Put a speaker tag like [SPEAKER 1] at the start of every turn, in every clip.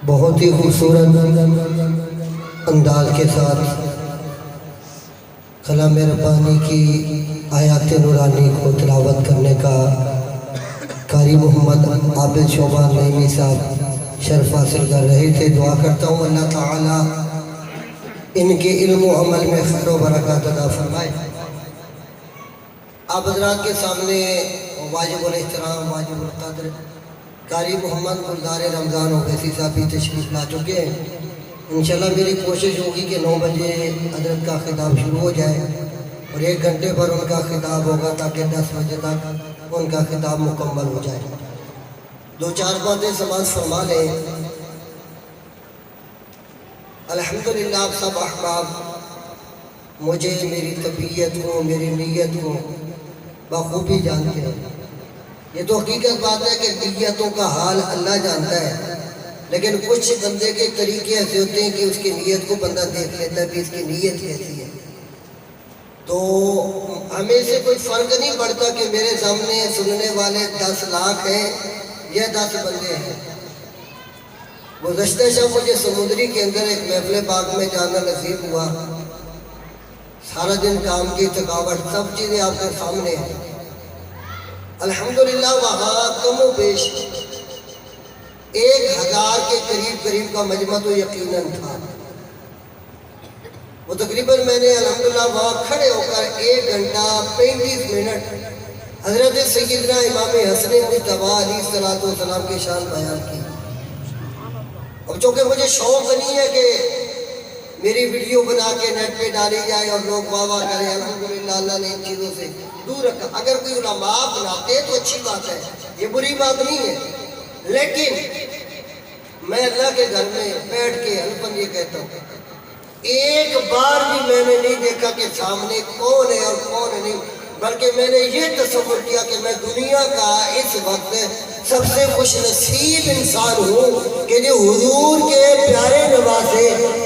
[SPEAKER 1] بہت ہی خوبصورت انداز کے ساتھ کلام ربانی کی آیات نورانی کو تلاوت کرنے کا قاری محمد عابد شعبان نعیمی صاحب شرف حاصل کر رہے تھے۔ دعا کرتا ہوں اللہ تعالیٰ ان کے علم و عمل میں خیر و برکات عطا فرمائے۔ آپ حضرات کے سامنے واجب الاحترام واجب القدر قاری محمد گلزار رمضان اویسی صاحب بھی تشریف لا چکے ہیں۔ انشاءاللہ میری کوشش ہوگی کہ 9 بجے حضرت کا خطاب شروع ہو جائے اور 1 گھنٹے پر ان کا خطاب ہوگا تاکہ 10 بجے تک ان کا خطاب مکمل ہو جائے۔ 2-4 باتیں سماعت فرما لیں۔ الحمدللہ آپ سب احباب مجھے، میری طبیعت کو، میری نیت کو بخوبی جانتے ہیں۔ یہ تو حقیقت بات ہے کہ نیتوں کا حال اللہ جانتا ہے، لیکن کچھ بندے کے طریقے ایسے ہوتے ہیں کہ اس کی نیت کو بندہ دیکھ لیتا ہے کہ اس کی نیت کیسی ہے۔ تو ہمیں سے کوئی فرق نہیں پڑتا کہ میرے سامنے سننے والے 10 لاکھ ہیں یا 10 بندے ہیں۔ گزشتہ شب مجھے سمندری کے اندر ایک محفل پاک میں جانا نصیب ہوا۔ سارا دن کام کی تھکاوٹ سب چیزیں آپ کے سامنے ہیں۔ الحمدللہ وہاں کم و بیش 1000 کے قریب کا مجمع تو یقیناً تھا۔ وہ تقریباً میں نے الحمدللہ وہاں کھڑے ہو کر 1 گھنٹہ 35 منٹ حضرت سیدنا امام حسن مجتبی علیہ السلام کی شان بیان کی۔ اب چونکہ مجھے شوق نہیں ہے کہ میری ویڈیو بنا کے نیٹ پہ ڈالی جائے اور لوگ واہ واہ کریں، الحمدللہ اللہ نے ان چیزوں سے دور رکھا۔ اگر کوئی علماء بناتے تو اچھی بات ہے، یہ بری بات نہیں ہے، لیکن میں اللہ کے گھر میں بیٹھ کے الفاظ یہ کہتا ہوں، ایک بار بھی میں نے نہیں دیکھا کہ سامنے کون ہے اور کون نہیں، بلکہ میں نے یہ تصور کیا کہ میں دنیا کا اس وقت سب سے خوش نصیب انسان ہوں کہ جو حضور کے پیارے نواسے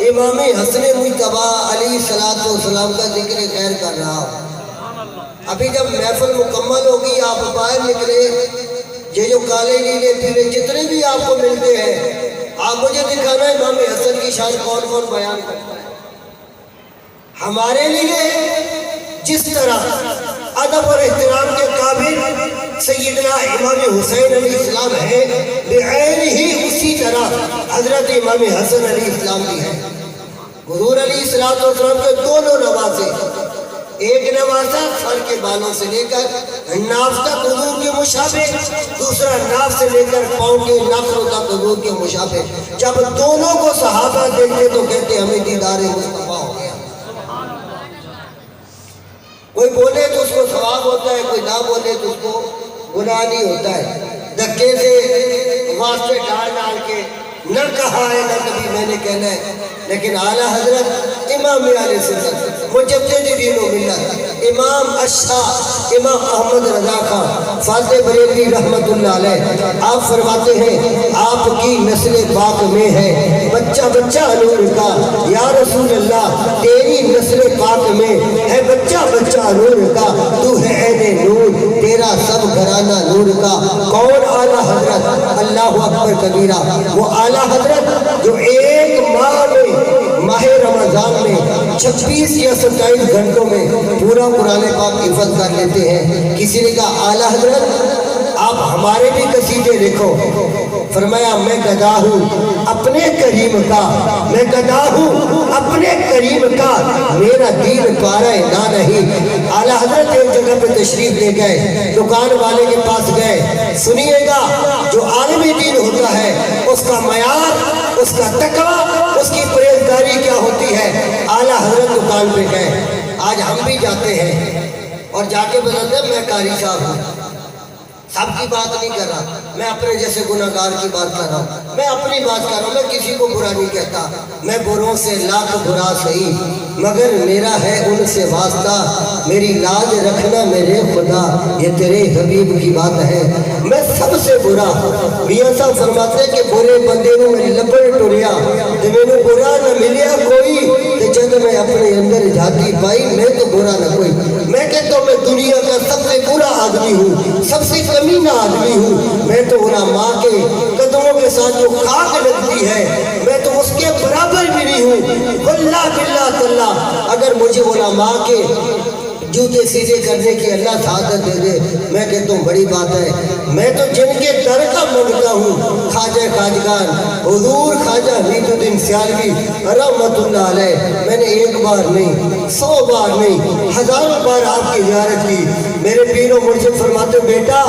[SPEAKER 1] امام حسن مجتبی علیہ السلام کا ذکر خیر کر رہا ہوں۔ ابھی جب محفل مکمل ہوگی آپ باہر نکلے، یہ جو کالے نیلے پیلے جتنے بھی آپ کو ملتے ہیں، آپ مجھے دکھانا ہے امام حسن کی شان کون کون بیان کرتا ہے۔ ہمارے لیے جس طرح ادب اور احترام کے قابل سیدنا امام حسین علیہ السلام ہے، بعین ہی اسی طرح حضرت امام حسن علیہ السلام بھی ہے۔ حضور علیہ السلام کے دونوں نواسے، ایک نواسا سر کے بالوں سے لے کر ناف تک حضور کے مشابہ، دوسرا ناف سے لے کر پاؤں کے ناخنوں تک حضور کے مشابہ۔ جب دونوں کو صحابہ دیکھتے تو کہتے ہمیں دیدار مصطفیٰ ہو گیا۔ کوئی بولے تو اس کو ثواب ہوتا ہے، کوئی نہ بولے تو اس کو گناہ نہیں ہوتا ہے۔ دھکے سے واسطے ڈال کے نہ کہا ہے نہ کبھی میں نے کہنا ہے، لیکن اعلیٰ حضرت امام علیہ السلام مجدد دین و ملت امام اشاہ امام احمد رضا خان فاتح بریلوی رحمت اللہ علیہ، آپ فرماتے ہیں آپ کی نسل پاک میں ہے بچہ بچہ نور کا، یا رسول اللہ تیری نسل پاک میں ہے بچہ بچہ نور کا، تو ہے عین نور تیرا سب گھرانہ نور کا۔ کون اعلیٰ حضرت؟ اللہ اکبر کبیرہ، وہ اعلیٰ حضرت جو ایک ماہ رمضان میں 26 یا 27 گھنٹوں میں پورا قرآن پاک حفظ کر لیتے ہیں۔ کسی نے کہا اعلیٰ حضرت آپ ہمارے بھی قصیدے لکھو۔ فرمایا میں گدا ہوں اپنے کریم کا، میں گدا ہوں اپنے کریم کا، میرا دین پارہ نہ نہیں۔ اعلیٰ حضرت ایک جگہ پہ تشریف لے گئے، دکان والے کے پاس گئے، سنیے گا جو عالمی دین ہوتا ہے اس کا معیار، اس کا تقوی، اس کی پرہیزگاری کیا ہوتی ہے۔ اعلیٰ حضرت دکان پہ گئے۔ آج ہم بھی جاتے ہیں اور جا کے بتاتے ہیں میں قاری صاحب ہوں۔ سب کی بات نہیں کر رہا، میں اپنے جیسے گناہگار کی بات کر رہا ہوں، میں اپنی بات کر رہا ہوں، میں کسی کو برا نہیں کہتا۔ میں بروں سے لاکھ برا سہی، مگر میرا ہے ان سے واسطہ، میری لاج رکھنا میرے خدا، یہ تیرے حبیب کی بات ہے۔ میں سب سے برا، میاں صاحب فرماتے ہیں کہ برے بندے نو میری لبڑ ٹریا تے مینوں برا نہ ملیا کوئی، تے जद मैं अपने अंदर जाती पाई मैं तो बुरा न कोई। मैं कहता हूँ मैं दुनिया का सबसे बुरा आदमी हूँ, सबसे कमीना आदमी हूँ। मैं तो उलमा के कदमों के साथ जो खाक लगती है मैं तो उसके बराबर भी नहीं हूँ। वल्लाह बिल्लाह तल्लाह अगर मुझे उलमा के जूते सीधे करने की अल्लाह सादत दे दे, मैं कहता हूँ बड़ी बात है। मैं तो जिनके दर का मांगता हूँ, ख्वाजा खाजगान हुजूर ख्वाजा हमीदुद्दीन सियालवी रहमतुल्लाह अलैह, मैंने एक बार नहीं 100 बार नहीं हजारों बार आपकी ज़ियारत की। मेरे पीरों मुझे फरमाते बेटा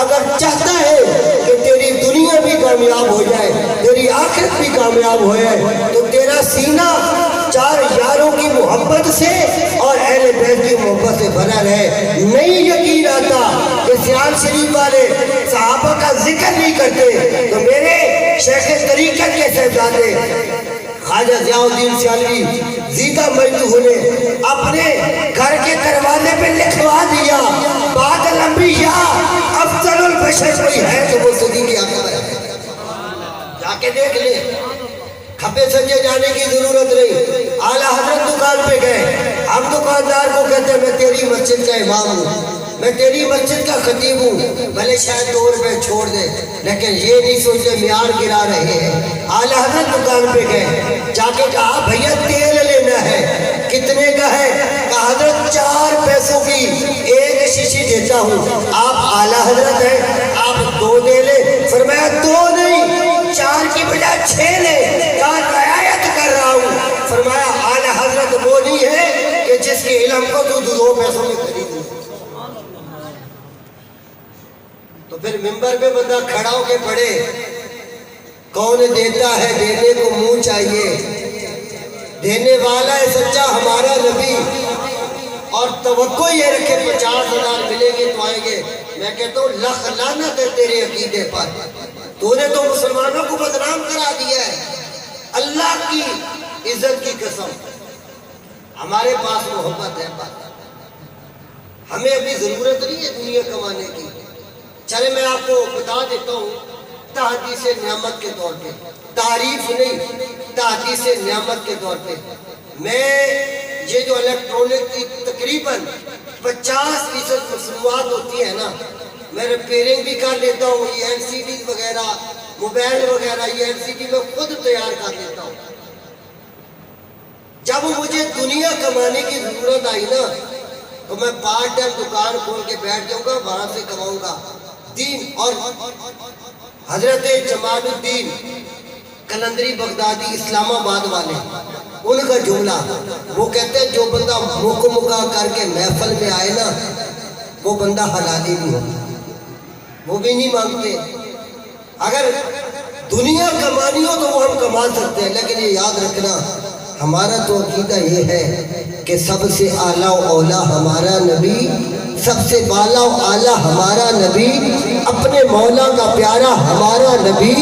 [SPEAKER 1] अगर चाहता है कि तेरी दुनिया भी कामयाब हो जाए, तेरी आखिरत भी कामयाब हो जाए, तो तेरा सीना 4 यारों की मोहब्बत से और अहले बैत की मोहब्बत से भरा रहे। नहीं यकीन आता कि सियाल शरीफ वाले सहाबा का जिक्र नहीं करते तो मेरे शेख तरीक़त के शहजादे ख्वाजा ज़ियाउद्दीन सियालवी ज़ीदा मजदूह ने अपने घर के दरवाजे पे लिखवा दिया बादल अंबिया अफजलुल बशर कोई है तो वो सिद्दीक़ अकबर है। जाके देख ले, खपे सज्जे जाने की जरूरत नहीं। आला हजरत दुकान पे गए, हम दुकानदार को कहते हैं मैं तेरी मस्जिद का इमाम हूँ, मैं तेरी मस्जिद का खतीब हूँ, भले शायद 2 रुपए छोड़ दे, लेकिन ये नहीं सोचे मियार गिरा रहे हैं। आला हजरत दुकान पे गए, जाके कहा भैया तेल लेना है, कितने का है? कहा हजरत 4 पैसों की 1 शीशी देता हूँ। आप आला हजरत हैं, आप 2 दे ले। फरमाया 2 नहीं 4 की बजाय 6 ले, कहा रियायत कर रहा हूँ। फरमाया आला हजरत वो नहीं है कि जिसके इल्म को तू 2 पैसों में खरीद ले। तो फिर मिंबर पे बंदा खड़ा होके पढ़े, कौन देता है देने को मुंह चाहिए, देने वाला है सच्चा हमारा नबी, और तवक्को ये रखे 50,000 मिलेंगे तो आएंगे। मैं कहता हूँ लख लानत है तेरे अकीदे पर, तूने तो मुसलमानों को बदनाम करा दिया है। अल्लाह की इज्जत की कसम, हमारे पास मोहब्बत है, हमें अभी जरूरत नहीं है दुनिया कमाने की। चले मैं आपको बता देता हूँ तहदीस नियामत के तौर पे, तारीफ नहीं तहदीस नियामत के तौर पे, मैं ये जो इलेक्ट्रॉनिक की तकरीबन 50% मसनूआत होती है ना, मैं रिपेयरिंग भी कर लेता हूँ। ये LCD वगैरह मोबाइल वगैरह ये LCD में खुद तैयार कर लेता हूँ। जब मुझे दुनिया कमाने की जरूरत आई ना तो मैं पार्ट टाइम दुकान खोल के बैठ जाऊंगा, वहां से कमाऊंगा दीन। और हजरत जमालुद्दीन कलंदरी बगदादी इस्लामाबाद वाले, उनका जुमला वो कहते हैं जो बंदा मुख मुका करके महफल में आए ना वो बंदा हलाली नहीं होता, वो भी नहीं मांगते। अगर दुनिया कमानी हो तो वो हम कमा सकते हैं, लेकिन ये याद रखना हमारा तो अकीदा ये है कि सबसे आला औला हमारा नबी, सबसे बाला आला हमारा नबी, अपने मौला का प्यारा हमारा नबी,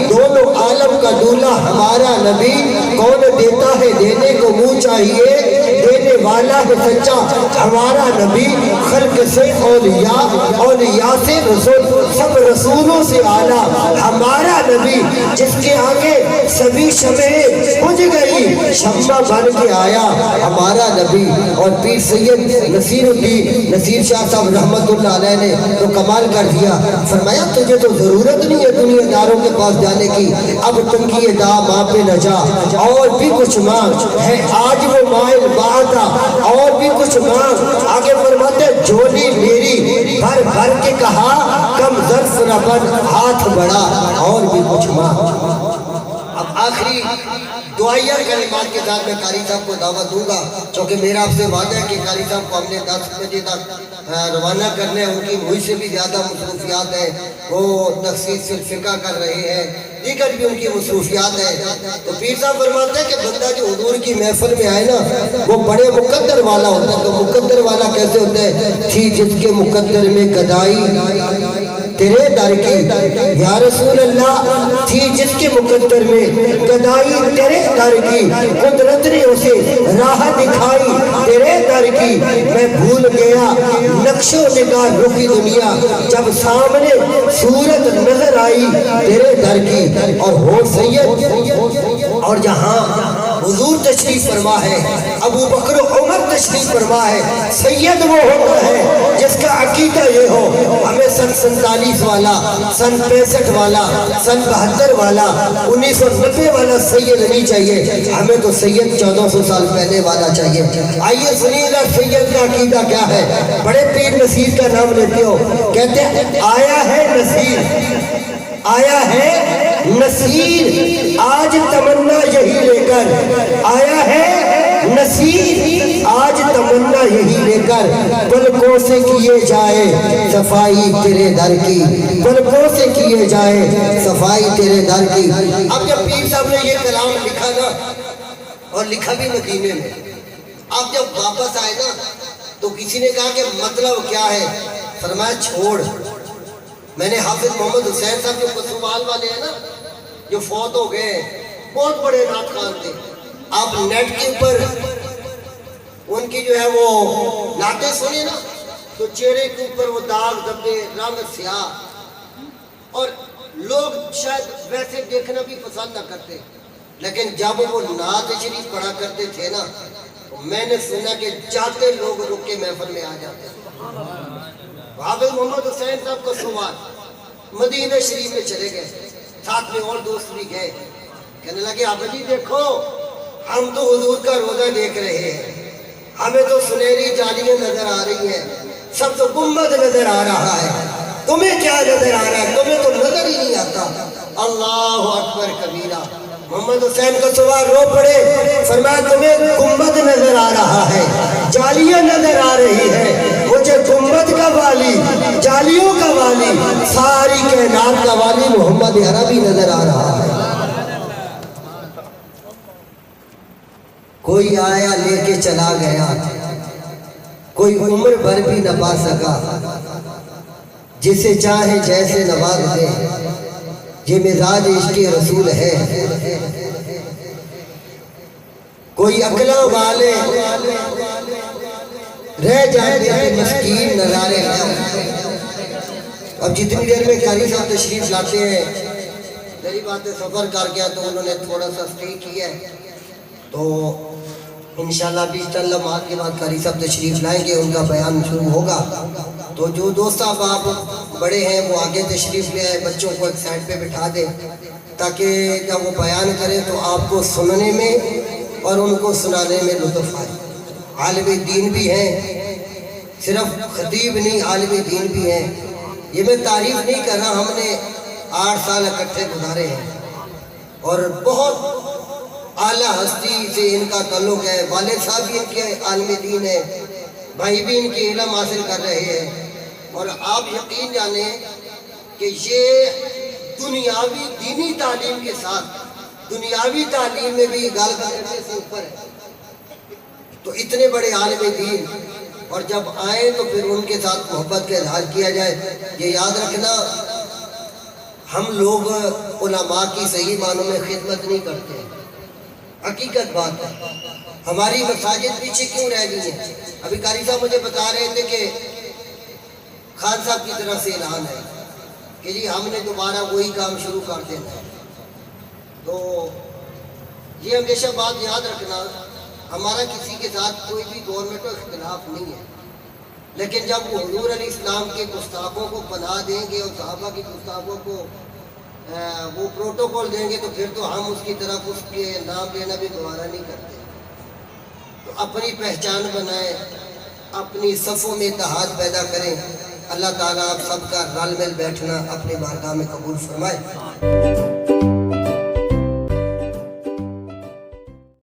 [SPEAKER 1] दोनों आलम का दूल्हा हमारा नबी। कौन देता है देने को मुंह चाहिए, देने वाला है सच्चा हमारा नबी। खल्क से औलिया, औलिया से रसूल, सब रसूलों से आला हमारा नबी, जिसके आगे सभी शमें बुझ गई, शम्मा बन के आया हमारा नबी। और पीर सैयद नसीरुद्दीन नसीर शाह साहब रहमतुल्लाह अलैह ने तो कमाल कर दिया, फरमाया तुझे तो जरूरत नहीं है दुनियादारों के पास जाने की, अब तुम की दा माँ पे न जा, और भी कुछ मांग है आज वो माइल बाता, और भी कुछ मांग। आगे फरमाते झोली मेरी भर भर के कहा, कम ज़र्फ़ न बन हाथ बढ़ा, और भी कुछ मांग। अब आखिरी दुआया कलिमात के साथ मैं कारी साहब को दावत दूंगा, क्योंकि मेरा आपसे वादा है कि कारी साहब को हमने 10 बजे तक रवाना करने, उनकी मुझ से भी ज़्यादा मसरूफियात है, वो तखसीस फिक़ा कर रहे हैं, दीगर भी उनकी मसरूफियात है। तो पीर साहब फरमाते हैं कि बंदा जो हुजूर की महफिल में आए ना वो बड़े मुकद्दर वाला होता है। तो मुकद्दर वाला कैसे होता है? थी जिसके मुकद्दर में गदाई तेरे दर की, या रसूल अल्लाह, थी जिसके मुकद्दर में गदाई तेरे दर की, कुदरत ने उसे राह दिखाई तेरे दर की। मैं भूल गया नक्शो निगाह रुखी दुनिया, जब सामने सूरत नजर आई तेरे दर की। और हो सैयद और जहां हुजूर तशरीफ फरमा है, अबू बकर उमर तशरीफ फरमा है। सैयद वो होता है जिसका अकीदा ये हो, हमें सन 47 वाला, सन 65 वाला, सन 72 वाला, 1990 वाला सैयद नहीं चाहिए, हमें तो सैयद 1400 साल पहले वाला चाहिए। आइए सुनिएगा सैयद का अकीदा क्या है। बड़े पीर नसीर का नाम लेते हो, कहते हैं आया है नसीर, आया है नसीर आज तमन्ना यही लेकर, आया है नसीर आज तमन्ना यही लेकर, पलकों से किए जाए सफाई तेरे दर की, पलकों से किए जाए सफाई तेरे दर की। अब जब पीर साहब ने ये कलाम लिखा ना, और लिखा भी मदीने में, आप जब वापस आए ना तो किसी ने कहा कि मतलब क्या है, फरमाया छोड़। मैंने हाफिज मोहम्मद हुसैन साहब जो कसुवाल वाले हैं ना, जो फौत हो गए, बहुत बड़े नात खान थे, आप नेट के ऊपर उनकी जो है वो नाते सुने ना, तो चेहरे के ऊपर वो दाग धब्बे, रंग स्याह, और लोग शायद वैसे देखना भी पसंद ना करते, लेकिन जब वो नात शरीफ पढ़ा करते थे ना, तो मैंने सुना कि जाते लोग रुक के महफिल में आ जाते। हाफिज मोहम्मद हुसैन साहब को सुवाल मदीना शरीफ में चले गए, साथ में और दोस्त भी गए, कहने लगे आप जी देखो हम तो हुजूर का रोजा देख रहे हैं, हमें तो सुनहरी जालियां नजर आ रही हैं, सब तो गुम्बद नजर आ रहा है, तुम्हें क्या नजर आ रहा है, तुम्हें तो नजर ही नहीं आता। अल्लाह अकबर कबीरा। मोहम्मद हुसैन को सवाल रो पड़े, फरमाया तुम्हें गुम्बद नजर आ रहा है, जालियां नजर आ रही है, मुझे गुम्बद का वाली, जालियों का वाली, सारी कायनात का वाली मोहम्मद अरबी नजर आ रहा है। कोई आया लेके चला गया, कोई उम्र भर भी न पा सका, जिसे चाहे जैसे नवाज दे, ये मिजाज इश्क़ रसूल है। कोई अकला वाले रह जाते मस्कीन नजारे हैं। अब जितनी देर में कारी साहब तशरीफ लाते हैं, मेरी बातें सफ़र कर गया तो उन्होंने थोड़ा सा स्टे किया है, तो इंशाल्लाह 20 लम्हात के बाद कारी साहब तशरीफ लाएंगे, उनका बयान शुरू होगा। तो जो दोस्त आप बड़े हैं वो आगे तशरीफ ले आए, बच्चों को एक साइड पे बिठा दें, ताकि जब वो बयान करें तो आपको सुनने में और उनको सुनाने में लुत्फ़ आए। आलिम दीन भी हैं, सिर्फ खतीब नहीं, आलिम दीन भी हैं। ये मैं तारीफ नहीं कर रहा, हमने 8 साल इकट्ठे गुजारे हैं और बहुत आला हस्ती से इनका ताल्लुक है। वालिद साहब भी इनके आलिम दीन है, भाई भी इनके इल्म हासिल कर रहे हैं। और आप यकीन जाने कि ये दुनियावी दीनी तालीम के साथ दुनियावी तालीम में भी गाल करने से ऊपर है। तो इतने बड़े आलिम दीन, और जब आए तो फिर उनके साथ मोहब्बत का इजहार किया जाए। ये याद रखना, हम लोग उलमा की सही मानों में खिदमत नहीं करते, हकीकत बात है। हमारी मसाजिद पीछे क्यों रह गई है? अभी कारी साहब मुझे बता रहे थे कि खान साहब की तरफ से ऐलान है कि जी हमने दोबारा वही काम शुरू कर देना है। तो ये हमेशा बात याद रखना, हमारा किसी के साथ कोई भी गवर्नमेंट का इख्तिलाफ नहीं है, लेकिन जब वो हुजूर अलैहिस्सलाम के गुस्ताखों को पनाह देंगे और सहाबा की गुस्ताखों को वो प्रोटोकॉल देंगे, तो फिर तो हम उसकी तरफ उसके नाम लेना भी दोबारा नहीं करते। तो अपनी पहचान बनाएं, अपनी सफ़ों में इत्तेहाद पैदा करें। अल्लाह ताला आप सबका रल मिल बैठना अपनी बारगाह में कबूल फरमाए।